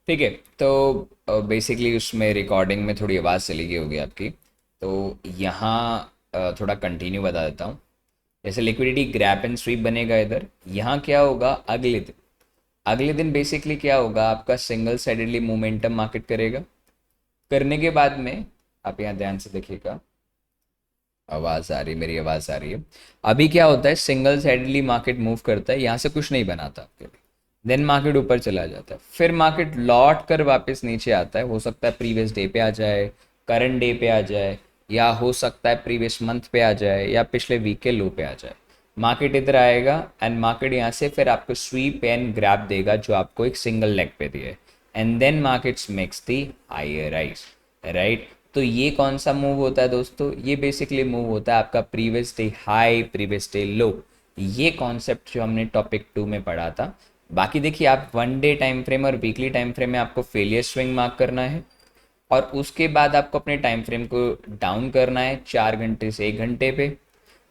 ठीक है। तो बेसिकली उसमें रिकॉर्डिंग में थोड़ी आवाज़ चली गई होगी आपकी। तो यहाँ थोड़ा कंटिन्यू बता देता हूँ। जैसे लिक्विडिटी ग्रैप एंड स्वीप बनेगा इधर, यहाँ क्या होगा अगले दिन बेसिकली क्या होगा, आपका सिंगल साइडेडली मोमेंटम मार्केट करेगा। करने के बाद में आप यहाँ ध्यान से देखिएगा, आवाज़ आ रही, मेरी आवाज़ आ रही है। अभी क्या होता है, सिंगल साइडली मार्केट मूव करता है, यहाँ से कुछ नहीं बनाता आपके लिए। देन मार्केट ऊपर चला जाता है, फिर मार्केट लौट कर वापस नीचे आता है। हो सकता है प्रीवियस डे पे आ जाए, करंट डे पे आ जाए, या हो सकता है प्रीवियस मंथ पे आ जाए, या पिछले वीक के लो पे आ जाए। मार्केट इधर आएगा एंड मार्केट यहाँ से फिर आपको स्वीप एंड ग्रैप देगा जो आपको एक सिंगल लेग पे दिए, and then markets makes the higher rise, right. तो ये कौन सा मूव होता है दोस्तों, ये बेसिकली मूव होता है आपका previous day high previous day लो। ये कॉन्सेप्ट जो हमने टॉपिक 2 में पढ़ा था। बाकी देखिए, आप वन डे टाइम फ्रेम और वीकली टाइम फ्रेम में आपको फेलियर स्विंग मार्क करना है, और उसके बाद आपको अपने टाइम फ्रेम को डाउन करना है 4 घंटे से 1 घंटे पे।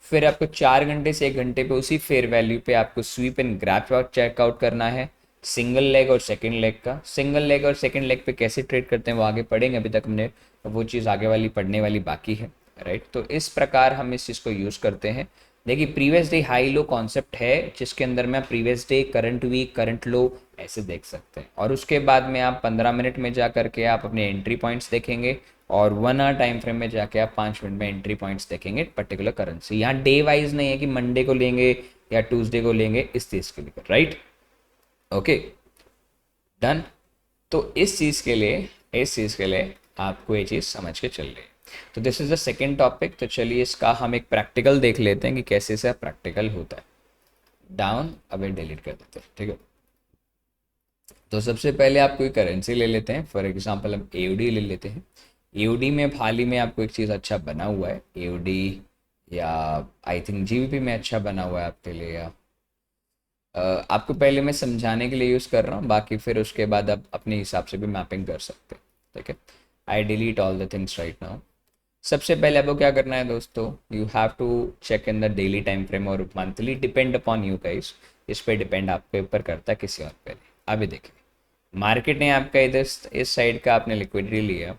फिर आपको 4 घंटे से 1 घंटे पे उसी फेयर वैल्यू पे आपको स्वीप एंड ग्रैप चेकआउट करना है, सिंगल लेग और सेकंड लेग का। सिंगल लेग और सेकंड लेग पे कैसे ट्रेड करते हैं वो आगे पढ़ेंगे, अभी तक हमने वो चीज़ आगे वाली पढ़ने वाली बाकी है, राइट। तो इस प्रकार हम इस चीज़ को यूज़ करते हैं। देखिए, previous day high low concept है जिसके अंदर में आप previous day current week current low ऐसे देख सकते हैं, और उसके बाद में आप 15 मिनट में जा करके आप अपने एंट्री पॉइंट्स देखेंगे, और 1 आवर टाइम फ्रेम में जाके आप 5 मिनट में एंट्री पॉइंट्स देखेंगे पर्टिकुलर करेंसी। यहाँ डे वाइज नहीं है कि मंडे को लेंगे या ट्यूसडे को लेंगे, इस चीज़ के लिए, राइट। Okay, done. तो इस चीज़ के लिए आपको ये चीज़ समझ के चल रही है। तो this is the second topic. तो चलिए इसका हम एक प्रैक्टिकल देख लेते हैं कि कैसे से प्रैक्टिकल होता है। डाउन, अभी डिलीट कर देते हैं, ठीक है। तो सबसे पहले आप कोई करेंसी ले लेते हैं, फॉर एग्जांपल हम एओडी ले लेते हैं। एओडी में हाल ही में आपको एक चीज़ अच्छा बना हुआ है एओडी, या आई थिंक जीबीपी में अच्छा बना हुआ है आपके लिए, या आपको पहले मैं समझाने के लिए यूज़ कर रहा हूँ, बाकी फिर उसके बाद आप अपने हिसाब से भी मैपिंग कर सकते हैं, ठीक है। I delete all the things right now. सबसे पहले आपको क्या करना है दोस्तों, you have to check in the daily time frame और monthly, depend upon you guys. इस पे डिपेंड आपके ऊपर करता है, किसी और पे नहीं। अभी देखिए, मार्केट ने आपका इधर इस साइड का आपने लिक्विडिटी लिया।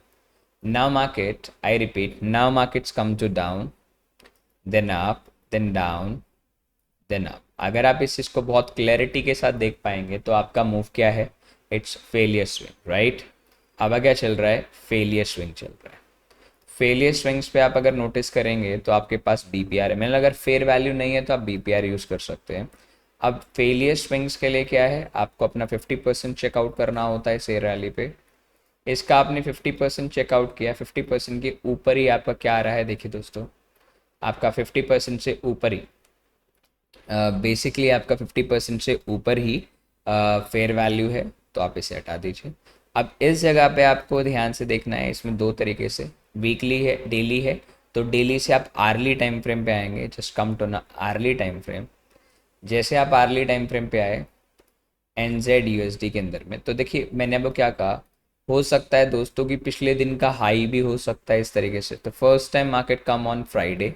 Now market, I repeat, now markets come to down, then up, then down, then up. अगर आप इस चीज़ को बहुत क्लैरिटी के साथ देख पाएंगे तो आपका मूव क्या है, इट्स फेलियर स्विंग, राइट। अब क्या चल रहा है, फेलियर स्विंग चल रहा है। फेलियर स्विंग्स पे आप अगर नोटिस करेंगे तो आपके पास बीपीआर है, मतलब अगर फेयर वैल्यू नहीं है तो आप बीपीआर यूज़ कर सकते हैं। अब फेलियर स्विंग्स के लिए क्या है, आपको अपना 50% चेकआउट करना होता है शेयर रैली पे। इसका आपने 50% चेकआउट किया, 50% के ऊपर ही आपका क्या आ रहा है, देखिए दोस्तों, आपका 50% से ऊपर ही, बेसिकली आपका 50% से ऊपर ही फेयर वैल्यू है, तो आप इसे हटा दीजिए। अब इस जगह पे आपको ध्यान से देखना है, इसमें दो तरीके से, वीकली है डेली है। तो डेली से आप आर्ली टाइम फ्रेम पे आएंगे, जस्ट कम टू ना आर्ली टाइम फ्रेम। जैसे आप आर्ली टाइम फ्रेम पे आए एन जेड यूएसडी के अंदर में, तो देखिए मैंने अब क्या कहा, हो सकता है दोस्तों कि पिछले दिन का हाई भी हो सकता है इस तरीके से। तो first time market come on Friday,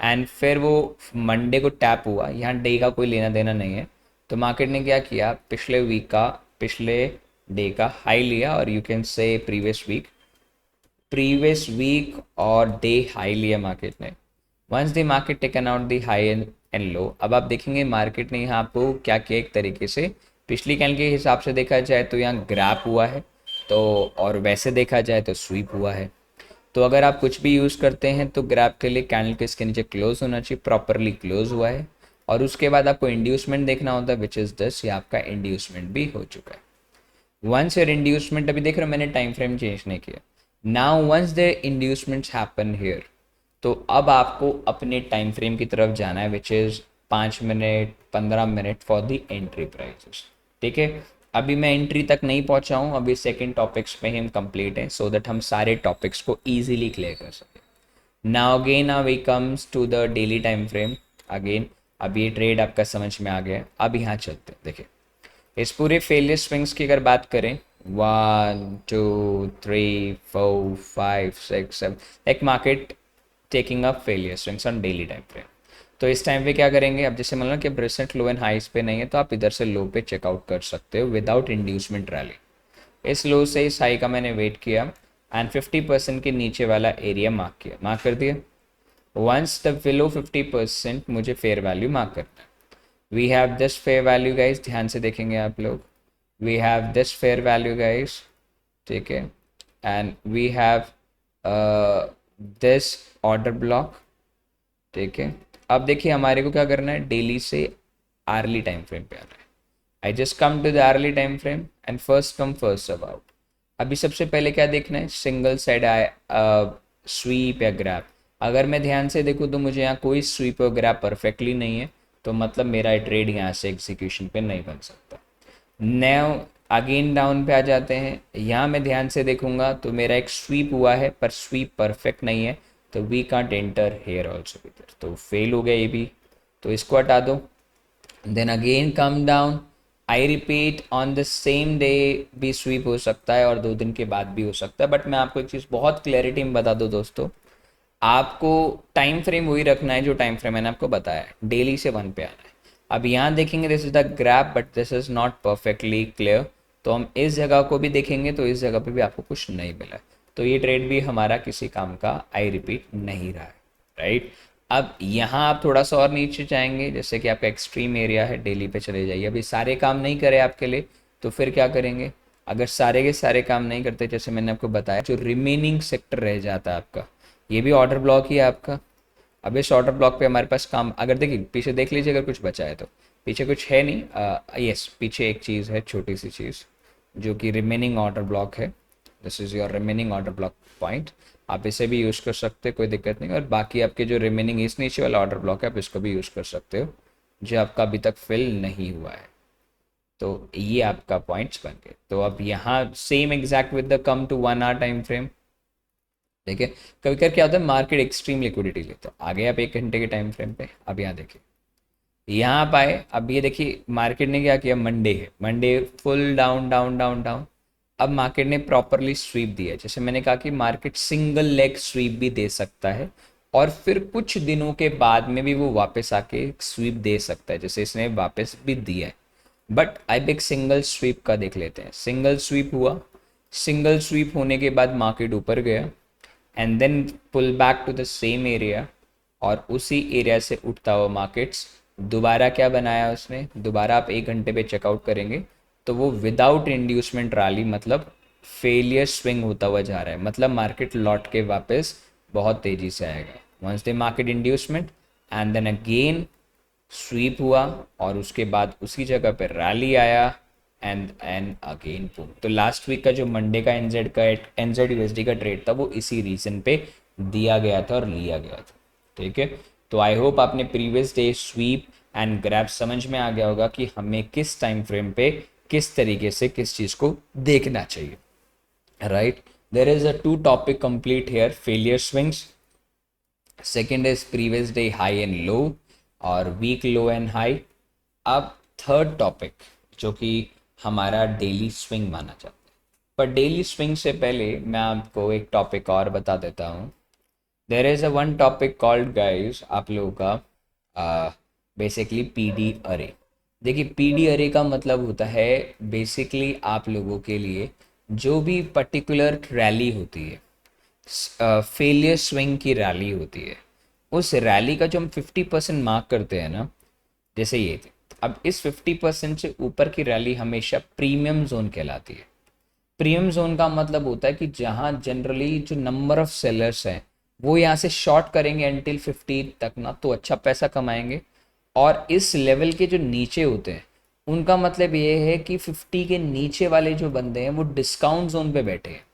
and फिर वो मंडे को टैप हुआ, यहाँ डे का कोई लेना देना नहीं है। तो मार्केट ने क्या किया, पिछले डे का हाई लिया, और you can say previous week और डे हाई लिया मार्केट ने। Once the market taken out the high and low, अब आप देखेंगे मार्केट ने यहाँ आपको क्या किया, एक तरीके से पिछली कैंडल के हिसाब से देखा जाए तो यहाँ ग्रैप हुआ है, तो और वैसे देखा जाए तो स्वीप हुआ है। तो अगर आप कुछ भी यूज़ करते हैं तो ग्रैप के लिए कैंडल के इसके नीचे क्लोज होना चाहिए, प्रॉपरली क्लोज हुआ है। और उसके बाद आपको इंड्यूसमेंट देखना होता है, विच इज़ दिस, ये आपका इंड्यूसमेंट भी हो चुका है। वंस योर इंड्यूसमेंट, अभी देख रहे हो मैंने टाइम फ्रेम चेंज नहीं किया। Now once the inducements happen here, तो अब आपको अपने टाइम फ्रेम की तरफ जाना है, which is 5 minute 15 minute for the entry prizes, ठीक है। अभी मैं एंट्री तक नहीं पहुंचा हूँ, अभी सेकंड टॉपिक्स पे ही हम कंप्लीट हैं, सो दैट हम सारे टॉपिक्स को इजीली क्लियर कर सकें। Now again we comes to the daily time frame again. अब ये ट्रेड आपका समझ में आ गया। अब यहाँ चलते हैं, देखिए इस पूरे फेलियर स्विंग्स की अगर बात करें, 1 2 3 4 5 6 7, एक market taking up failure swings on daily time frame. तो इस टाइम पे क्या करेंगे, अब जैसे मान लो कि रिसेंट लो एंड हाइस पे नहीं है, तो आप इधर से लो पे चेकआउट कर सकते हो विदाउट इंड्यूसमेंट रैली। इस लो से इस हाई का मैंने वेट किया एंड 50% के नीचे वाला एरिया मार्क किया, मार्क कर दिया। वंस द बिलो 50% मुझे फेयर वैल्यू मार्क करना है। We have this fair value guys, ध्यान से देखेंगे आप लोग, we have this fair value guys, ठीक है, and we have this order block, ठीक है। अब देखिए हमारे को क्या करना है, डेली से आर्ली टाइम फ्रेम पे आना है। I just come to the early time frame and first come first serve out. अभी सबसे पहले क्या देखना है, सिंगल साइड आए स्वीप या ग्रैब। अगर मैं ध्यान से देखूँ तो मुझे यहाँ कोई स्वीप और ग्रैब परफेक्टली नहीं है, तो मतलब मेरा ट्रेड यहाँ से एग्जीक्यूशन पे नहीं बन सकता। नैव अगेन डाउन पे आ जाते हैं, यहाँ मैं ध्यान से देखूंगा तो मेरा एक स्वीप हुआ है पर स्वीप परफेक्ट नहीं है, तो we can't enter here also इधर, तो फेल हो गया ये भी, तो इसको हटा दो। Then again come down, I repeat on the same day भी स्वीप हो सकता है और 2 दिन के बाद भी हो सकता है, बट मैं आपको एक चीज़ बहुत क्लैरिटी में बता दूँ दोस्तों, आपको टाइम फ्रेम वही रखना है जो टाइम फ्रेम मैंने आपको बताया है, डेली से 1 पे आना है। अब यहाँ देखेंगे this is the graph but this is not perfectly clear, तो हम इस जगह को भी देखेंगे तो इस जगह पे भी आपको कुछ नहीं मिला है, तो ये ट्रेड भी हमारा किसी काम का आई रिपीट नहीं रहा है, राइट। अब यहाँ आप थोड़ा सा और नीचे जाएंगे, जैसे कि आपका एक्सट्रीम एरिया है, डेली पे चले जाइए। अभी सारे काम नहीं करे आपके लिए, तो फिर क्या करेंगे, अगर सारे के सारे काम नहीं करते, जैसे मैंने आपको बताया, जो रिमेनिंग सेक्टर रह जाता है आपका, ये भी ऑर्डर ब्लॉक ही है आपका। अब इस ऑर्डर ब्लॉक पे हमारे पास काम, अगर देखिए पीछे देख लीजिए अगर कुछ बचा है तो, पीछे कुछ है नहीं, यस पीछे एक चीज़ है, छोटी सी चीज़, जो कि रिमेनिंग ऑर्डर ब्लॉक है। This is your remaining order block point, आप इसे भी यूज़ कर सकते हैं, कोई दिक्कत नहीं। और बाकी आपके जो रिमेनिंग इस नीचे वाला ऑर्डर ब्लॉक है, आप इसको भी यूज़ कर सकते हो, जो आपका अभी तक फिल नहीं हुआ है। तो ये आपका पॉइंट्स बन गए। तो अब यहाँ same exact with the come to 1 hour time frame, देखिए कभी कभी क्या होता है, मार्केट एक्सट्रीम लिक्विडिटी लेता है। आ गए आप 1 घंटे के टाइम फ्रेम पे, अब यहाँ देखिए, यहाँ आप आए, अब ये देखिए मार्केट ने क्या किया, मंडे है, Monday full down down down down. अब मार्केट ने प्रॉपरली स्वीप दिया, जैसे मैंने कहा कि मार्केट सिंगल लेग स्वीप भी दे सकता है और फिर कुछ दिनों के बाद में भी वो वापस आके स्वीप दे सकता है, जैसे इसने वापस भी दिया है। बट अब एक सिंगल स्वीप का देख लेते हैं। सिंगल स्वीप हुआ, सिंगल स्वीप होने के बाद मार्केट ऊपर गया and then pull back to the same area, और उसी एरिया से उठता हुआ मार्केट्स दोबारा क्या बनाया उसने, दोबारा आप 1 घंटे पे चेकआउट करेंगे तो वो विदाउट इंड्यूसमेंट रैली, मतलब फेलियर स्विंग होता हुआ जा रहा है, मतलब मार्केट लौट के वापस बहुत तेजी से आएगा once they market inducement, and then again sweep हुआ और उसके बाद उसी जगह पे रैली आया एंड अगेन बूम। तो लास्ट वीक का जो मंडे का एनजेड यूएसडी का ट्रेड था, वो इसी रीजन पे दिया गया था और लिया गया था, ठीक है। तो आई होप आपने previous day SVEEP and grab समझ में आ गया होगा कि हमें किस टाइम फ्रेम पे किस तरीके से किस चीज़ को देखना चाहिए, right. There is a 2 topic complete here, failure swings, second is previous day high and low और वीक लो एंड हाई। अब थर्ड टॉपिक जो कि हमारा डेली स्विंग माना जाता है, पर डेली स्विंग से पहले मैं आपको एक टॉपिक और बता देता हूँ। There is a 1 topic called guys, आप लोगों का बेसिकली पीडी अरे। देखिए पीडी अरे का मतलब होता है बेसिकली आप लोगों के लिए जो भी पर्टिकुलर रैली होती है, फेलियर स्विंग की रैली होती है, उस रैली का जो हम 50% मार्क करते हैं ना, जैसे ये थी, अब इस 50% से ऊपर की रैली हमेशा प्रीमियम जोन कहलाती है। प्रीमियम जोन का मतलब होता है कि जहाँ जनरली जो नंबर ऑफ सेलर्स हैं वो यहाँ से शॉर्ट करेंगे एंटिल 50 तक ना, तो अच्छा पैसा कमाएंगे। और इस लेवल के जो नीचे होते हैं उनका मतलब ये है कि 50 के नीचे वाले जो बंदे हैं वो डिस्काउंट जोन पे बैठे हैं।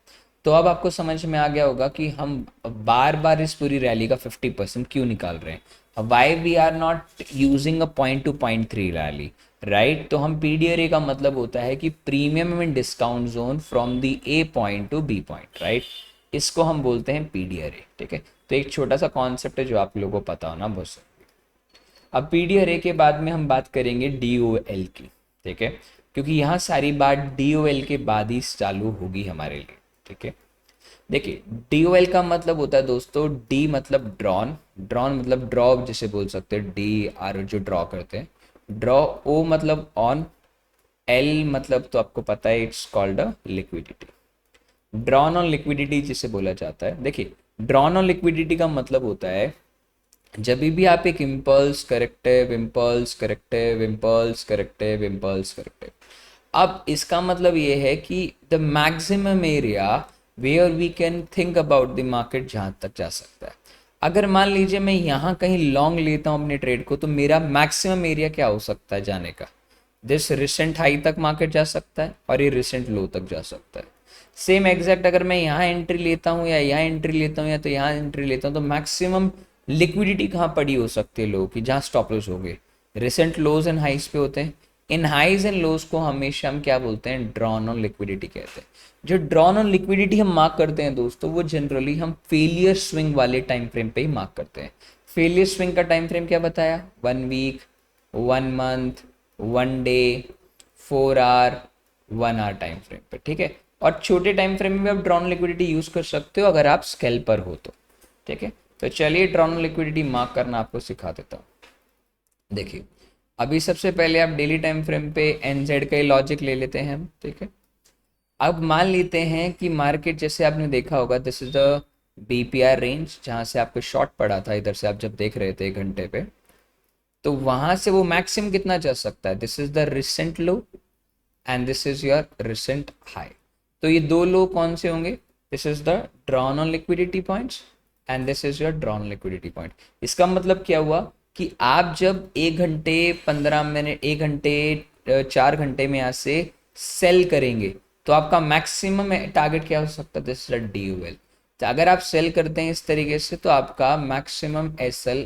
तो अब आपको समझ में आ गया होगा कि हम बार बार इस पूरी रैली का 50% क्यों निकाल रहे हैं, why we are not using a point to point 3 rally, right. तो हम पीडीआरए का मतलब होता है कि premium and discount zone from the A point to B point, right. इसको हम बोलते हैं पीडीआरए, ठीक है। तो एक छोटा सा कॉन्सेप्ट है जो आप लोगों को पता होना बहुत सा। अब पीडीआरए के बाद में हम बात करेंगे डीओएल की, ठीक है, क्योंकि यहाँ सारी बात डीओएल के बाद ही चालू होगी हमारे लिए, ठीक है। देखिए डीओएल का मतलब होता है दोस्तों, डी मतलब ड्रॉन, ड्रॉन मतलब ड्रॉ जैसे बोल सकते हैं, डी आर जो ड्रॉ करते हैं, ड्रॉ, ओ मतलब ऑन, एल मतलब तो आपको पता है, it's called a liquidity. Drawn on liquidity जिसे बोला जाता है, देखिए ड्रॉन ऑन लिक्विडिटी का मतलब होता है जब भी आप एक impulse corrective impulse corrective impulse corrective impulse corrective, अब इसका मतलब ये है कि the maximum area where we can think about the market जहाँ तक जा सकता है। अगर मान लीजिए मैं यहाँ कहीं लॉन्ग लेता हूँ अपने ट्रेड को, तो मेरा मैक्सिमम एरिया क्या हो सकता है जाने का, दिस रिसेंट हाई तक मार्केट जा सकता है और ये रिसेंट लो तक जा सकता है। सेम एग्जैक्ट अगर मैं यहाँ एंट्री लेता हूँ या यहाँ एंट्री लेता हूँ या तो यहाँ एंट्री लेता हूँ, तो मैक्सिमम लिक्विडिटी कहाँ पड़ी हो सकती है लोगों की, जहाँ स्टॉप लॉस हो गए, रिसेंट लोज एंड हाइज पे होते हैं। इन हाइज एंड लोज को हमेशा हम क्या बोलते हैं, ड्रॉन ऑन लिक्विडिटी कहते हैं। जो ड्रॉन ऑन लिक्विडिटी हम मार्क करते हैं दोस्तों, वो जनरली हम फेलियर स्विंग वाले टाइम फ्रेम पे ही मार्क करते हैं। फेलियर स्विंग का टाइम फ्रेम क्या बताया, 1 week, 1 month, 1 day, 4 hour, 1 hour time frame पे, ठीक है। और छोटे टाइम फ्रेम में भी आप ड्रॉन लिक्विडिटी यूज कर सकते हो अगर आप स्कैल्पर हो तो, ठीक है। तो चलिए ड्रॉन लिक्विडिटी मार्क करना आपको सिखा देता हूँ। देखिए अभी सबसे पहले आप डेली टाइम फ्रेम पे एनजेड का ही लॉजिक ले लेते हैं हम, ठीक है। अब मान लेते हैं कि मार्केट जैसे आपने देखा होगा, this is the BPR range, जहाँ से आपको शॉर्ट पड़ा था इधर से आप जब देख रहे थे 1 घंटे पे, तो वहां से वो मैक्सिमम कितना जा सकता है, this is the recent low and this is your recent high. तो ये दो लो कौन से होंगे, this is the drawn on liquidity points and this is your drawn liquidity point. इसका मतलब क्या हुआ कि आप जब 1 घंटे 15 मिनट 1 घंटे 4 घंटे में यहाँ से सेल करेंगे, तो आपका मैक्सिमम टारगेट क्या हो सकता है, दिस इज DOL। तो अगर आप सेल करते हैं इस तरीके से, तो आपका मैक्सिमम SL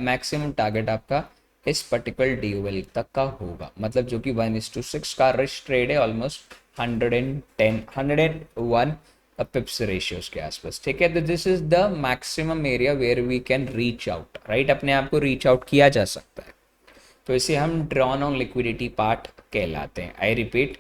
मैक्सिमम टारगेट आपका इस पर्टिकुलर DOL तक का होगा, मतलब जो कि 1:6 का रिस्क ट्रेड है, ऑलमोस्ट 101 पिप्स रेशियोज के आसपास, ठीक है। तो this is the maximum area where we can reach out, right, अपने आप को रीच आउट किया जा सकता है। तो इसे हम ड्रॉन ऑन लिक्विडिटी पार्ट कहलाते हैं। I repeat,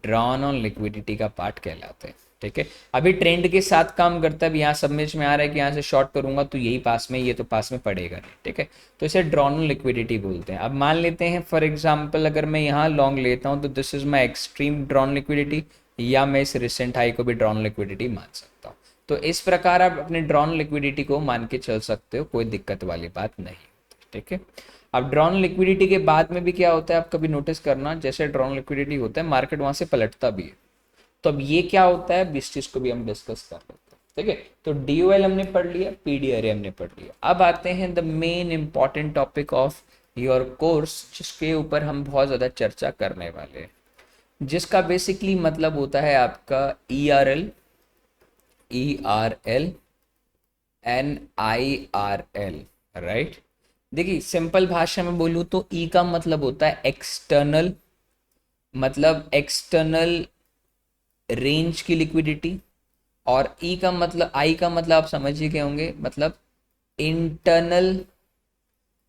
drawn on liquidity का पार्ट कहलाते हैं, ठीक है। अभी ट्रेंड के साथ काम करता है, अब यहाँ समझ में आ रहा है कि यहाँ से शॉर्ट करूंगा तो यही पास में, ये तो पास में पड़ेगा नहीं, ठीक है। तो इसे ड्रॉन ऑन लिक्विडिटी बोलते हैं। अब मान लेते हैं फॉर एग्जाम्पल अगर मैं यहाँ लॉन्ग लेता हूँ, तो this is my extreme drawn liquidity, या मैं इस रिसेंट हाई को भी ड्रॉन लिक्विडिटी मान सकता हूँ। तो इस प्रकार आप अपने ड्रॉन लिक्विडिटी को मान के चल सकते हो, कोई दिक्कत वाली बात नहीं, ठीक है। अब ड्रॉन लिक्विडिटी के बाद में भी क्या होता है, आप कभी नोटिस करना, जैसे ड्रॉन लिक्विडिटी होता है मार्केट वहां से पलटता भी है। तो अब ये क्या होता है, इस चीज को भी हम डिस्कस कर लेते हैं, ठीक है। तो DOL हमने पढ़ लिया, PDRA हमने पढ़ लिया। अब आते हैं the main important topic of your course, जिसके ऊपर हम बहुत ज्यादा चर्चा करने वाले हैं, जिसका बेसिकली मतलब होता है आपका ERL NIRL, राइट। देखिए सिंपल भाषा में बोलूँ तो ई का मतलब होता है एक्सटर्नल, मतलब एक्सटर्नल रेंज की लिक्विडिटी, और ई का मतलब, आई का मतलब आप समझ ही गए होंगे, मतलब इंटरनल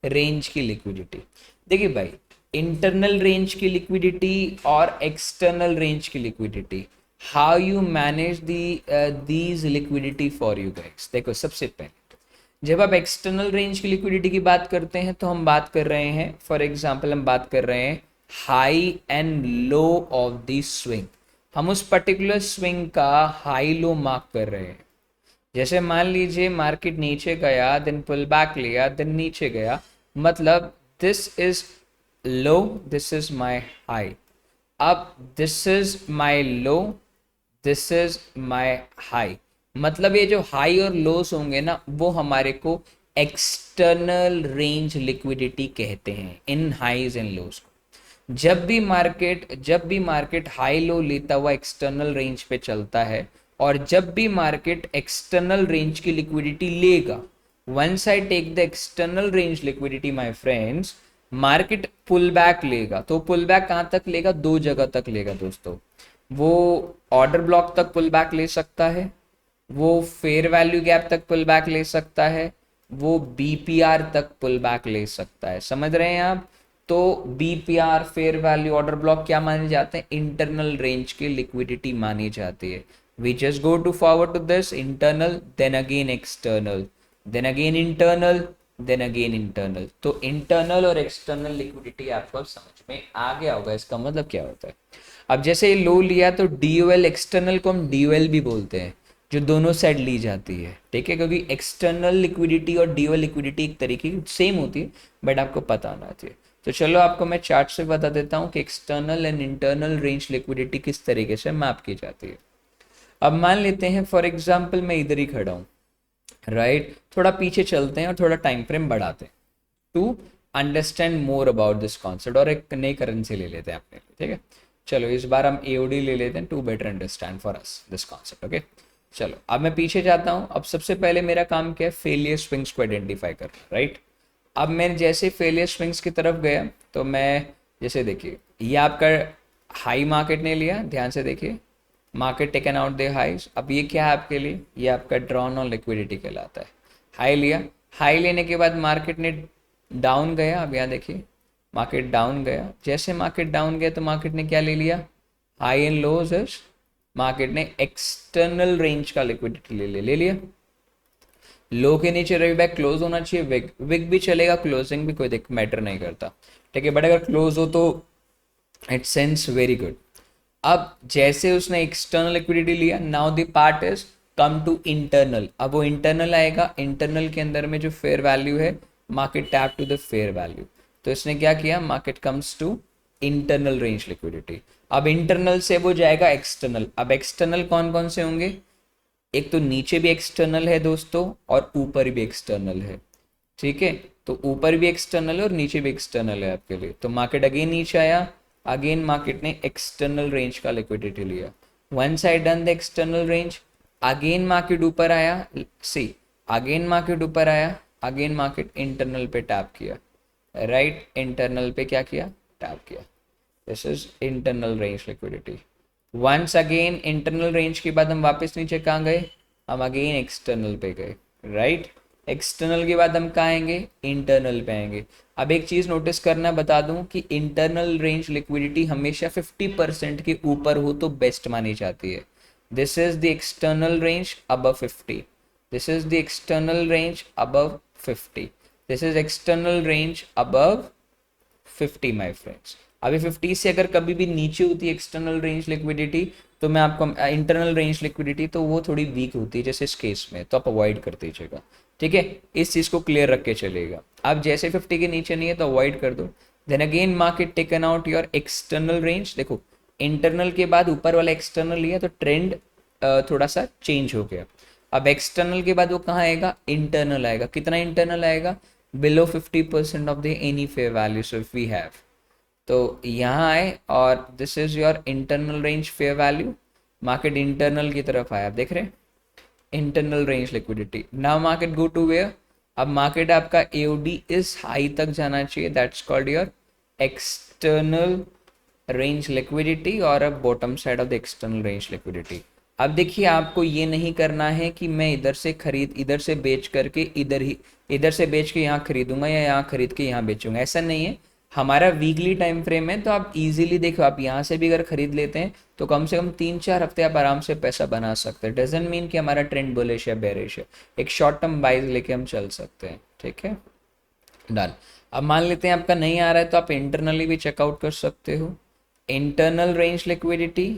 रेंज की लिक्विडिटी। देखिए भाई, इंटरनल रेंज की लिक्विडिटी और एक्सटर्नल रेंज की liquidity, how you manage these liquidity for you guys. देखो सबसे पहले जब आप एक्सटर्नल रेंज की लिक्विडिटी की बात करते हैं, तो हम बात कर रहे हैं, फॉर एग्जांपल हम बात कर रहे हैं high and low of the swing. हम उस पर्टिकुलर स्विंग का हाई लो मार्क कर रहे हैं। जैसे मान लीजिए मार्केट नीचे गया, देन पुल बैक लिया, देन नीचे गया, मतलब this is low, this is my high. अब this is my low, this is my high, मतलब ये जो हाई और लोस होंगे ना, वो हमारे को एक्सटर्नल रेंज लिक्विडिटी कहते हैं, इन हाईज एंड लोस को। जब भी मार्केट हाई लो लेता हुआ एक्सटर्नल रेंज पे चलता है, और जब भी मार्केट एक्सटर्नल रेंज की लिक्विडिटी लेगा, once I take the external range liquidity my friends, market pull back लेगा। तो पुल बैक कहाँ तक लेगा, दो जगह तक लेगा दोस्तों। वो ऑर्डर ब्लॉक तक पुल बैक ले सकता है, वो फेयर वैल्यू गैप तक पुल बैक ले सकता है, वो BPR तक पुल बैक ले सकता है। समझ रहे हैं आप। तो BPR, fair value, order block क्या माने जाते हैं, इंटरनल रेंज की लिक्विडिटी मानी जाती है। We just go to forward to this internal, then again external, then again internal, then again internal. तो इंटरनल और एक्सटर्नल लिक्विडिटी आपको अब समझ में आ गया होगा, इसका मतलब क्या होता है। अब जैसे ये लो लिया तो डीओएल, एक्सटर्नल को हम डीओएल भी बोलते हैं, जो दोनों साइड ली जाती है, ठीक है, क्योंकि एक्सटर्नल लिक्विडिटी और डीओएल लिक्विडिटी एक तरीके की सेम होती है, बट आपको पता होना चाहिए। तो चलो आपको मैं चार्ट से बता देता हूँ कि external and internal range liquidity किस तरीके से मैप की जाती है। अब मान लेते हैं फॉर एग्जाम्पल मैं इधर ही खड़ा हूँ, राइट, थोड़ा पीछे चलते हैं और थोड़ा टाइम फ्रेम बढ़ाते हैं to understand more about this concept, और एक नई करेंसी ले लेते हैं अपने लिए, ठीक है। चलो इस बार हम एओडी ले लेते हैं to better understand for us this concept, okay. चलो अब मैं पीछे जाता हूँ। अब सबसे पहले मेरा काम क्या है, फेलियर स्विंग्स को आइडेंटिफाई करना, राइट। अब मैं जैसे फेलियर स्विंग्स की तरफ गया तो मैं, जैसे देखिए ये आपका हाई मार्केट ने लिया, ध्यान से देखिए, market taken out the highs. अब ये क्या है आपके लिए, ये आपका ड्रॉन ऑन लिक्विडिटी कहलाता है। हाई लिया, हाई लेने के बाद मार्केट ने डाउन गया। अब यहाँ देखिए मार्केट डाउन गया, जैसे मार्केट डाउन गया तो मार्केट ने क्या ले लिया, हाई एंड लोज, मार्केट ने एक्सटर्नल रेंज का लिक्विडिटी ले लिया। लो के नीचे रवि बैक क्लोज होना चाहिए, विग विग भी चलेगा, क्लोजिंग भी कोई मैटर नहीं करता, ठीक है, बट अगर क्लोज हो तो इट सेंस वेरी गुड। अब जैसे उसने एक्सटर्नल लिक्विडिटी लिया, now the part is come to internal. अब वो इंटरनल आएगा, इंटरनल के अंदर में जो फेयर वैल्यू है, market tap to the fair value. तो इसने क्या किया, market comes to internal range liquidity. अब इंटरनल से वो जाएगा एक्सटर्नल। अब एक्सटर्नल कौन कौन से होंगे, एक तो नीचे भी एक्सटर्नल है दोस्तों और ऊपर भी एक्सटर्नल है, ठीक है। तो ऊपर भी एक्सटर्नल है और नीचे भी एक्सटर्नल है आपके लिए। तो मार्केट अगेन नीचे आया, अगेन मार्केट ने एक्सटर्नल रेंज का लिक्विडिटी लिया, one side done the external range. Again market ऊपर आया, सी अगेन मार्केट ऊपर आया, अगेन मार्केट इंटरनल पे टैप किया, राइट, इंटरनल पे क्या किया, टैप किया। This is internal range liquidity. Once again internal range के बाद हम वापस नीचे कहाँ गए, हम अगेन एक्सटर्नल पे गए, राइट। एक्सटर्नल के बाद हम कहाँ आएंगे, इंटरनल पे आएंगे। अब एक चीज़ नोटिस करना, बता दूं कि इंटरनल रेंज लिक्विडिटी हमेशा 50% के ऊपर हो तो बेस्ट मानी जाती है। This is the external range above 50, this is the external range above 50, this is external range above 50 my friends. अभी 50 से अगर कभी भी नीचे होती है एक्सटर्नल रेंज लिक्विडिटी, तो मैं आपको इंटरनल रेंज लिक्विडिटी, तो वो थोड़ी वीक होती है जैसे इस केस में, तो आप अवॉइड कर दीजिएगा, ठीक है। इस चीज़ को क्लियर रख के चलेगा। अब जैसे 50 के नीचे नहीं है तो अवॉइड कर दो। Then again market taken out your external range. देखो इंटरनल के बाद ऊपर वाला एक्सटर्नल लिया तो ट्रेंड थोड़ा सा चेंज हो गया। अब एक्सटर्नल के बाद वो कहाँ आएगा, इंटरनल आएगा। कितना इंटरनल आएगा, below 50% of the any fair value, so if we have, तो यहाँ आए और this is your internal range fair value. Market internal की तरफ आया, आप देख रहे हैं, internal range liquidity. Now market go to where, अब मार्केट आपका एओडी इस हाई तक जाना चाहिए, that's called your external range liquidity और अब bottom side of the external range liquidity. अब देखिए आपको ये नहीं करना है कि मैं इधर से खरीद, इधर से बेच करके इधर ही, इधर से बेच के यहाँ खरीदूंगा या यहाँ खरीद के यहाँ बेचूंगा, ऐसा नहीं है। हमारा वीकली टाइम फ्रेम है, तो आप इजीली देखो, आप यहाँ से भी अगर खरीद लेते हैं तो कम से कम 3-4 हफ्ते आप आराम से पैसा बना सकते हैं। डजेंट मीन कि हमारा ट्रेंड बुलिश है बेरिश है, एक शॉर्ट टर्म बाइज लेके हम चल सकते हैं, ठीक है, डन। अब मान लेते हैं आपका नहीं आ रहा है तो आप इंटरनली भी चेकआउट कर सकते हो। Internal range liquidity,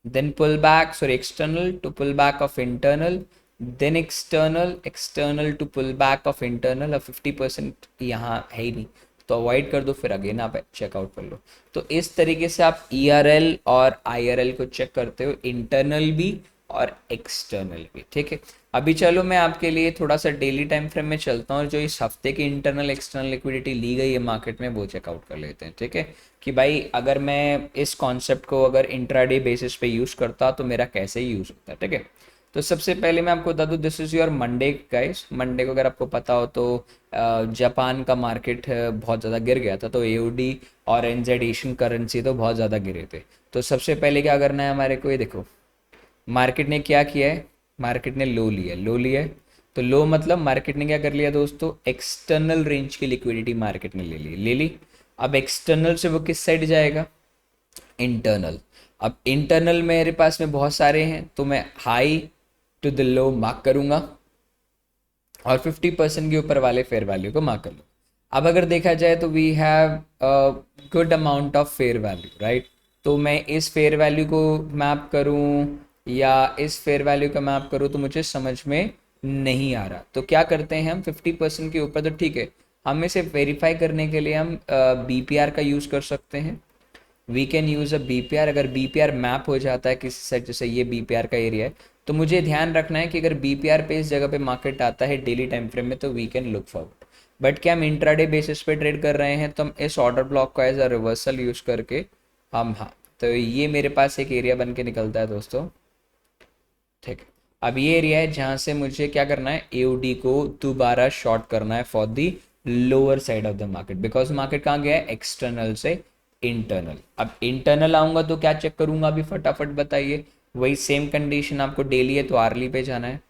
then pull back, sorry, external to pull back of internal, then external to pull back of internal। अब 50% यहाँ है ही नहीं तो अवॉइड कर दो, फिर अगेन आप चेकआउट कर लो। तो इस तरीके से आप ERL और IRL को चेक करते हो, इंटरनल भी और एक्सटर्नल भी, ठीक है। अभी चलो मैं आपके लिए थोड़ा सा डेली टाइम फ्रेम में चलता हूँ और जो इस हफ्ते की इंटरनल एक्सटर्नल लिक्विडिटी ली गई है मार्केट में वो चेकआउट कर लेते हैं, ठीक है, कि भाई अगर मैं इस कॉन्सेप्ट को अगर इंट्राडे बेसिस पे यूज़ करता तो मेरा कैसे यूज़ होता है, ठीक है। तो सबसे पहले मैं आपको बता दूँ, this is your Monday guys. Monday को अगर आपको पता हो तो जापान का मार्केट बहुत ज़्यादा गिर गया था, तो AUD और NZ एशियन करेंसी तो बहुत ज़्यादा गिरे थे। तो सबसे पहले क्या करना है हमारे को, ये देखो मार्केट ने क्या किया है, मार्केट ने लो लिया, लो लिया है। तो लो मतलब मार्केट ने क्या कर लिया दोस्तों, एक्सटर्नल रेंज की लिक्विडिटी मार्केट ने ले ली, ले ली। अब एक्सटर्नल से वो किस साइड जाएगा, इंटरनल। अब इंटरनल मेरे पास में बहुत सारे हैं तो मैं high to the low mark करूंगा। और 50% के ऊपर वाले फेयर वैल्यू को मार्क कर लो। अब अगर देखा जाए तो we have good amount of fair value, right. तो मैं इस फेयर वैल्यू को मैप करूं या इस फेयर वैल्यू का मैप करूं तो मुझे समझ में नहीं आ रहा। तो क्या करते हैं हम, 50% के ऊपर तो ठीक है, हम इसे वेरीफाई करने के लिए हम बीपीआर का यूज़ कर सकते हैं। We can use a BPR. अगर बीपीआर मैप हो जाता है किसी साइड, जैसे ये बीपीआर का एरिया है, तो मुझे ध्यान रखना है कि अगर बीपीआर पे इस जगह पे मार्केट आता है डेली टाइम फ्रेम में तो we can look forward. But क्या हम इंट्राडे बेसिस पे ट्रेड कर रहे हैं तो हम इस ऑर्डर ब्लॉक को एज अ रिवर्सल यूज़ करके हम, हाँ, तो ये मेरे पास एक एरिया बन के निकलता है दोस्तों, ठीक है। अब ये एरिया है जहाँ से मुझे क्या करना है, एओडी को दोबारा शॉर्ट करना है for the lower side of the market, because market कहाँ गया है, एक्सटर्नल से इंटरनल। अब इंटरनल आऊंगा तो क्या चेक करूंगा अभी फटाफट बताइए। वही सेम कंडीशन, आपको डेली है तो आर्ली पे जाना है।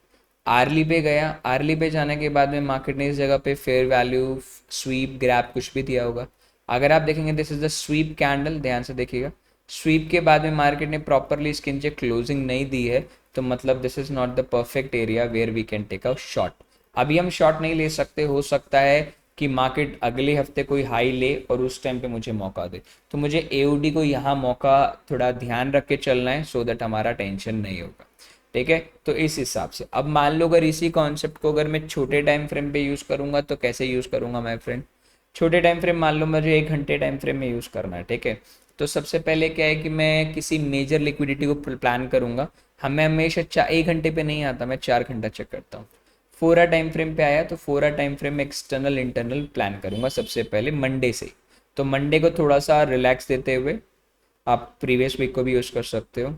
आर्ली पे गया, आर्ली पे जाने के बाद में मार्केट ने इस जगह पे फेयर वैल्यू, स्वीप, ग्रैप कुछ भी दिया होगा। अगर आप देखेंगे this is the SVEEP candle, ध्यान से देखिएगा। स्वीप के बाद में मार्केट ने प्रॉपरली इसके नीचे क्लोजिंग नहीं दी है, तो मतलब this is not the perfect area where we can take a shot. अभी हम शॉट नहीं ले सकते, हो सकता है कि मार्केट अगले हफ्ते कोई हाई ले और उस टाइम पे मुझे मौका दे। तो मुझे एओडी को यहाँ मौका थोड़ा ध्यान रख के चलना है सो दैट हमारा टेंशन नहीं होगा, ठीक है। तो इस हिसाब से अब मान लो अगर इसी कॉन्सेप्ट को अगर मैं छोटे टाइम फ्रेम पे यूज़ करूंगा तो कैसे यूज़ करूंगा माय फ्रेंड। छोटे टाइम फ्रेम मान लो मुझे 1 घंटे टाइम फ्रेम में यूज़ करना है, ठीक है। तो सबसे पहले क्या है कि मैं किसी मेजर लिक्विडिटी को प्लान करूंगा। हमें हमेशा 1 घंटे पे नहीं आता, मैं 4 घंटा चेक करता हूँ। 4 टाइम फ्रेम पे आया तो 4 टाइम फ्रेम में एक्सटर्नल इंटरनल प्लान करूंगा सबसे पहले मंडे से। तो मंडे को थोड़ा सा रिलैक्स देते हुए, आप प्रीवियस वीक को भी यूज़ कर सकते हो।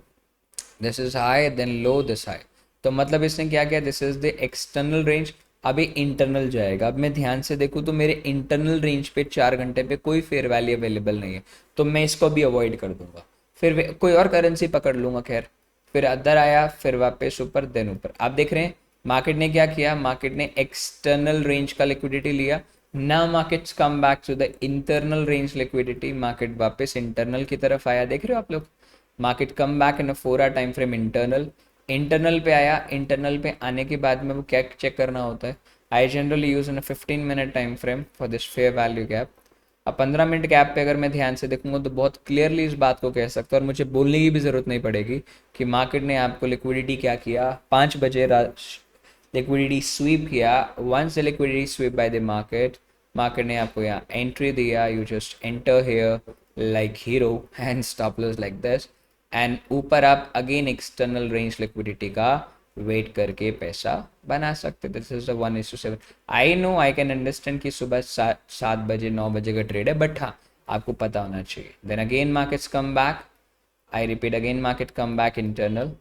This is high then low this high, तो मतलब इसने क्या किया, this is the external range. अभी इंटरनल जाएगा। अब मैं ध्यान से देखूँ तो मेरे इंटरनल रेंज पे 4 घंटे पे कोई फेयर वैल्यू अवेलेबल नहीं है, तो मैं इसको भी अवॉइड कर दूंगा। फिर कोई और करेंसी पकड़ लूंगा। खैर, फिर अदर आया, फिर वापस ऊपर, देन ऊपर। आप देख रहे हैं मार्केट ने क्या किया, मार्केट ने एक्सटर्नल रेंज का लिक्विडिटी लिया। ना markets come back to the internal range liquidity, market वापस इंटरनल की तरफ आया। देख रहे हो आप लोग, market come back in 4 time frame internal. Internal पे आया, इंटरनल पे आने के बाद में वो क्या चेक करना होता है, I generally use in 15 minute time frame for this fair value gap. अब 15 मिनट गैप पे अगर मैं ध्यान से देखूंगा तो बहुत क्लियरली इस बात को कह सकता हूँ, और मुझे बोलने की भी ज़रूरत नहीं पड़ेगी कि मार्केट ने आपको लिक्विडिटी क्या किया, 5 बजे लिक्विडिटी स्वीप किया। Once the liquidity sweep by the market, market ने आपको यहाँ एंट्री दिया, you just enter here like hero and stop loss like this. And ऊपर आप अगेन एक्सटर्नल रेंज लिक्विडिटी का वेट करके पैसा बना सकते। This is the 1:7। I know, I can understand कि सुबह 7 बजे 9 बजे का ट्रेड है, बट हाँ, आपको पता होना चाहिए। Then again markets come back, I repeat again market come back internal,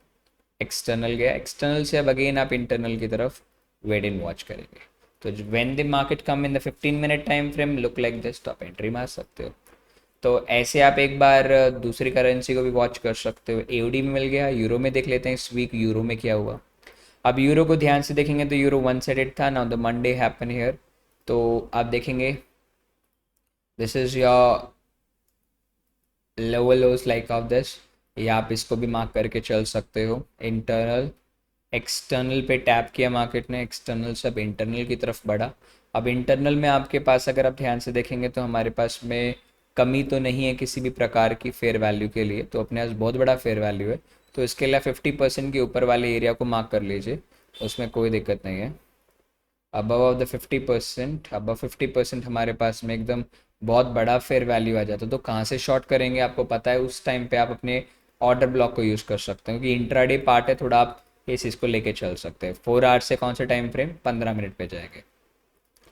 external गया, एक्सटर्नल से अब अगेन आप इंटरनल की तरफ वेट इन वॉच करेंगे। तो when the market come in the 15 minute time frame look like this, तो आप एंट्री मार सकते हो। तो ऐसे आप एक बार दूसरी करेंसी को भी वॉच कर सकते हो। एओडी में मिल गया, यूरो में देख लेते हैं इस वीक यूरो में क्या हुआ। अब यूरो को ध्यान से देखेंगे तो यूरो वन साइडेड था, now the Monday happen here. तो आप देखेंगे this is your lower lodge like of this, या आप इसको भी मार्क करके चल सकते हो। इंटरनल एक्सटर्नल पे टैप किया मार्केट ने, एक्सटर्नल से अब इंटरनल की तरफ बढ़ा। अब इंटरनल में आपके पास अगर आप ध्यान से देखेंगे तो हमारे पास में कमी तो नहीं है किसी भी प्रकार की फेयर वैल्यू के लिए, तो अपने पास बहुत बड़ा फेयर वैल्यू है। तो इसके लिए 50% के ऊपर वाले एरिया को मार्क कर लीजिए, उसमें कोई दिक्कत नहीं है। अबव द 50%, अबव 50% हमारे पास में एकदम बहुत बड़ा फेयर वैल्यू आ जाता है। तो कहाँ से शॉर्ट करेंगे आपको पता है, उस टाइम पे आप अपने ऑर्डर ब्लॉक को यूज़ कर सकते हैं, क्योंकि इंट्राडे पार्ट है, थोड़ा आप इस चीज़ को लेके चल सकते हैं। 4 आवर्स से कौन सा टाइम फ्रेम, 15 मिनट पे जाएंगे।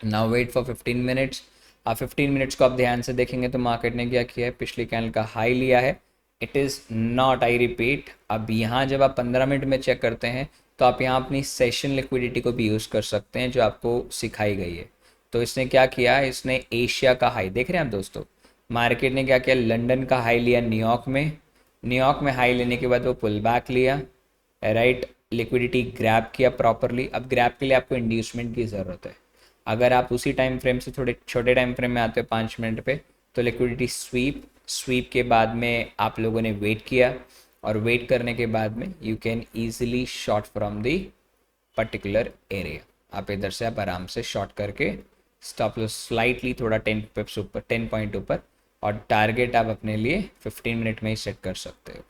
Now wait for 15 minutes. आप 15 मिनट्स को आप ध्यान से देखेंगे तो मार्केट ने क्या किया है, पिछली कैंडल का हाई लिया है। It is not, I repeat, अब यहाँ जब आप 15 मिनट में चेक करते हैं तो आप यहाँ अपनी सेशन लिक्विडिटी को भी यूज़ कर सकते हैं जो आपको सिखाई गई है। तो इसने क्या किया, इसने एशिया का हाई देख रहे हैं आप दोस्तों, मार्केट ने क्या किया, लंदन का हाई लिया न्यूयॉर्क में। न्यूयॉर्क में हाई लेने के बाद वो पुल बैक लिया, राइट, लिक्विडिटी ग्रैब किया प्रॉपरली। अब ग्रैब के लिए आपको इंड्यूसमेंट की ज़रूरत है। अगर आप उसी टाइम फ्रेम से थोड़े छोटे टाइम फ्रेम में आते हो 5 मिनट पे, तो लिक्विडिटी स्वीप, स्वीप के बाद में आप लोगों ने वेट किया, और वेट करने के बाद में you can easily short from the particular area. आप इधर से आप आराम से शॉर्ट करके स्टॉप लॉस स्लाइटली थोड़ा 10 पिप्स ऊपर, 10 पॉइंट ऊपर, और टारगेट आप अपने लिए 15 मिनट में ही सेट कर सकते हो।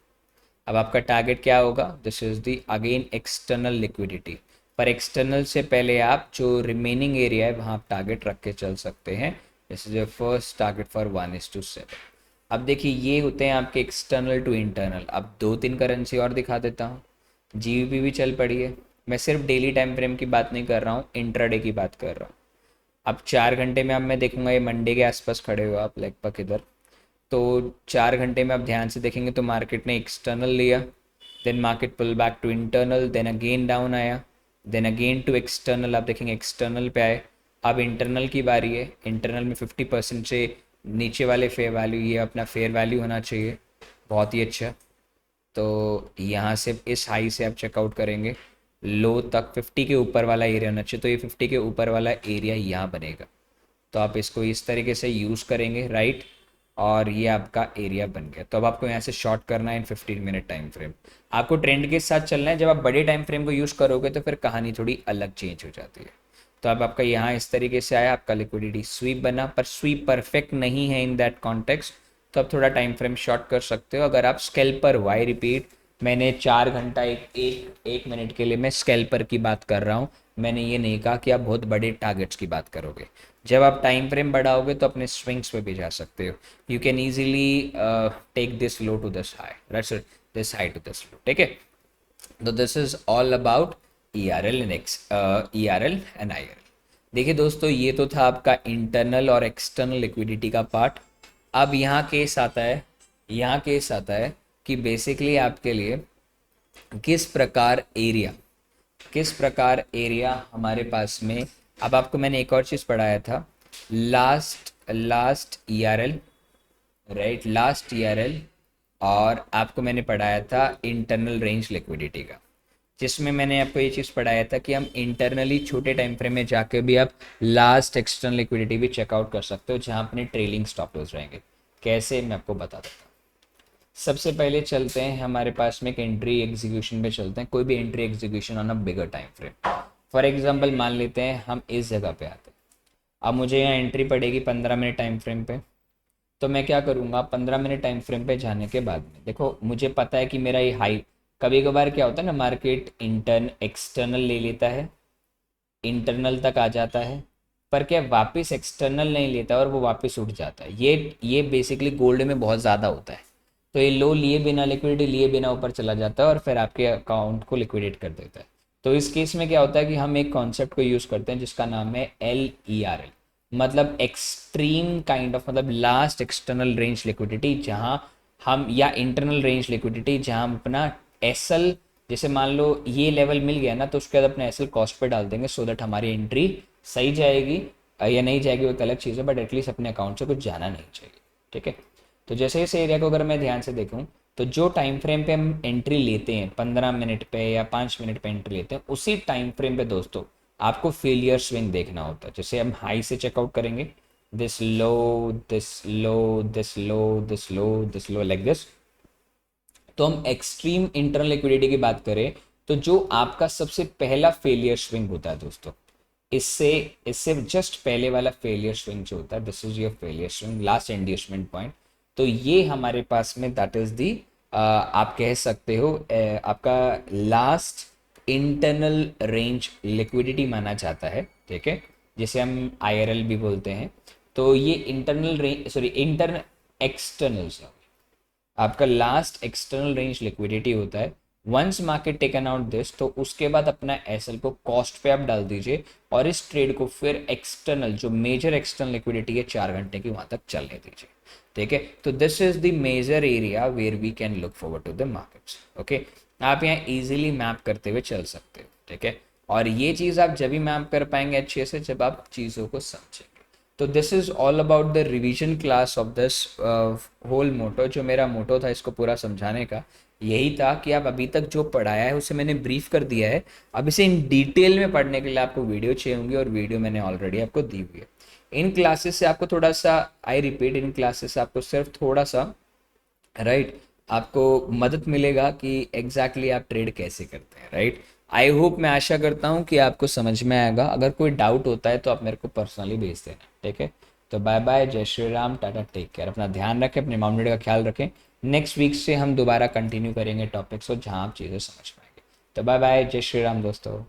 अब आपका टारगेट क्या होगा? This is the again external liquidity. पर एक्सटर्नल से पहले आप जो रिमेनिंग एरिया है वहाँ आप टारगेट रख के चल सकते हैं। This is your first target for 1:7। अब देखिए ये होते हैं आपके एक्सटर्नल टू इंटरनल। अब 2-3 करेंसी और दिखा देता हूँ। जीबीपी भी चल पड़ी है। मैं सिर्फ डेली टाइम फ्रेम की बात नहीं कर रहा हूँ, इंट्राडे की बात कर रहा हूँ। अब 4 घंटे में अब मैं देखूंगा ये मंडे के आसपास खड़े हो आप लगभग इधर, तो 4 घंटे में आप ध्यान से देखेंगे तो मार्केट ने एक्सटर्नल लिया, then market pull back to internal, then again down आया, देन अगेन टू एक्सटर्नल। आप देखेंगे एक्सटर्नल पे आए। अब इंटरनल की बारी है। इंटरनल में 50% से नीचे वाले फेयर वैल्यू, ये अपना फेयर वैल्यू होना चाहिए। बहुत ही अच्छा। तो यहाँ से इस हाई से आप चेकआउट करेंगे, लो तक 50 के ऊपर वाला एरिया होना चाहिए। तो ये 50 के ऊपर वाला एरिया यहाँ बनेगा, तो आप इसको इस तरीके से यूज़ करेंगे, राइट। और ये आपका एरिया बन गया। तो अब आपको यहाँ से शॉर्ट करना है इन 15 मिनट टाइम फ्रेम। आपको ट्रेंड के साथ चलना है। जब आप बड़े टाइम फ्रेम को यूज़ करोगे तो फिर कहानी थोड़ी अलग चेंज हो जाती है। तो अब आपका यहाँ इस तरीके से आया, आपका लिक्विडिटी स्वीप बना, पर स्वीप परफेक्ट नहीं है इन दैट कॉन्टेक्स्ट। तो आप थोड़ा टाइम फ्रेम शॉर्ट कर सकते हो अगर आप स्कैल्पर हो। आई रिपीट, मैंने 4 घंटा एक मिनट के लिए मैं स्कैल्पर की बात कर रहा हूँ। मैंने ये नहीं कहा कि आप बहुत बड़े टारगेट्स की बात करोगे। जब आप टाइम फ्रेम बढ़ाओगे तो अपने स्विंग्स पे भी जा सकते हो। You can easily take this low to this high, right, this high to this low, ठीक है। तो this is all about E R L and I R L. देखिए दोस्तों, ये तो था आपका इंटरनल और एक्सटर्नल लिक्विडिटी का पार्ट। अब यहाँ केस आता है, यहाँ केस आता है कि बेसिकली आपके लिए किस प्रकार एरिया हमारे पास में। अब आपको मैंने एक और चीज़ पढ़ाया था, लास्ट ई आर एल, राइट, लास्ट ई आर एल। और आपको मैंने पढ़ाया था इंटरनल रेंज लिक्विडिटी का, जिसमें मैंने आपको ये चीज़ पढ़ाया था कि हम इंटरनली छोटे टाइम फ्रेम में जाके भी आप लास्ट एक्सटर्नल लिक्विडिटी भी चेकआउट कर सकते हो, जहाँ अपने ट्रेलिंग स्टॉप लॉस रहेंगे। कैसे, मैं आपको बता देता हूँ। सबसे पहले चलते हैं हमारे पास में एक एंट्री एग्जीक्यूशन पे चलते हैं। कोई भी entry execution on a bigger time frame. For example मान लेते हैं हम इस जगह पे आते हैं। अब मुझे यहाँ एंट्री पड़ेगी 15 मिनट टाइम फ्रेम पे। तो मैं क्या करूँगा, 15 मिनट टाइम फ्रेम पे जाने के बाद में देखो मुझे पता है कि मेरा ये हाई, कभी कभार क्या होता है ना, मार्केट एक्सटर्नल ले लेता है, इंटरनल तक आ जाता है, पर क्या वापस एक्सटर्नल नहीं लेता और वो वापस उठ जाता है। ये बेसिकली गोल्ड में बहुत ज़्यादा होता है। तो ये लो लिए बिना, लिक्विडिटी लिए बिना ऊपर चला जाता है और फिर आपके अकाउंट को लिक्विडेट कर देता है। तो इस केस में क्या होता है कि हम एक कॉन्सेप्ट को यूज़ करते हैं जिसका नाम है LERL, मतलब एक्सट्रीम काइंड ऑफ, मतलब लास्ट एक्सटर्नल रेंज लिक्विडिटी, जहाँ हम, या इंटरनल रेंज लिक्विडिटी, जहाँ हम अपना एसएल, जैसे मान लो ये लेवल मिल गया ना, तो उसके बाद अपने एसएल कॉस्ट पे डाल देंगे, सो दैट हमारी एंट्री सही जाएगी या नहीं जाएगी वो एक अलग चीज़ है, बट एटलीस्ट अपने अकाउंट से कुछ जाना नहीं चाहिए, ठीक है। तो जैसे इस एरिया को अगर मैं ध्यान से देखूँ, तो जो टाइम फ्रेम पे हम एंट्री लेते हैं 15 मिनट पे या 5 मिनट पे एंट्री लेते हैं, उसी टाइम फ्रेम पे दोस्तों आपको फेलियर स्विंग देखना होता है। जैसे हम हाई से चेकआउट करेंगे, this low, this low, this low, this low, this low, like this. तो हम एक्सट्रीम इंटरनल लिक्विडिटी की बात करें तो जो आपका सबसे पहला फेलियर स्विंग होता है दोस्तों, इससे इससे जस्ट पहले वाला फेलियर स्विंग जो होता है, this is your failure swing, last endorsement point. तो ये हमारे पास में दैट इज दी, आप कह सकते हो आपका लास्ट इंटरनल रेंज लिक्विडिटी माना जाता है, ठीक है, जिसे हम आईआरएल भी बोलते हैं। तो ये internal range, sorry internal, external, आपका लास्ट एक्सटर्नल रेंज लिक्विडिटी होता है। Once market taken out this, तो उसके बाद अपना एसएल को कॉस्ट पे आप डाल दीजिए और इस ट्रेड को फिर एक्सटर्नल, जो मेजर एक्सटर्नल लिक्विडिटी है 4 घंटे की, वहां तक चलने दीजिए, ठीक है। तो this is the major area where we can look forward to the markets, okay. आप यहाँ इजीली मैप करते हुए चल सकते हो, ठीक है। और ये चीज़ आप जब भी मैप कर पाएंगे अच्छे से, जब आप चीज़ों को समझेंगे। तो this is all about the revision class of this whole motto. जो मेरा मोटो था इसको पूरा समझाने का, यही था कि आप अभी तक जो पढ़ाया है उसे मैंने ब्रीफ कर दिया है। अब इसे इन डिटेल में पढ़ने के लिए आपको वीडियो चाहिए होंगी, और वीडियो मैंने ऑलरेडी आपको दी हुई है। इन क्लासेस से आपको थोड़ा सा, आई रिपीट, इन क्लासेस से आपको सिर्फ थोड़ा सा, राइट, आपको मदद मिलेगा कि एग्जैक्टली आप ट्रेड कैसे करते हैं, राइट। आई होप, मैं आशा करता हूँ कि आपको समझ में आएगा। अगर कोई डाउट होता है तो आप मेरे को पर्सनली भेज देना, ठीक है। तो बाय बाय, जय श्री राम, टाटा, टेक केयर, अपना ध्यान रखें, अपने मॉम डैडी का ख्याल रखें। नेक्स्ट वीक से हम दोबारा कंटिन्यू करेंगे टॉपिक्स को, जहाँ आप चीज़ें समझ पाएंगे। तो बाय बाय, जय श्री राम दोस्तों।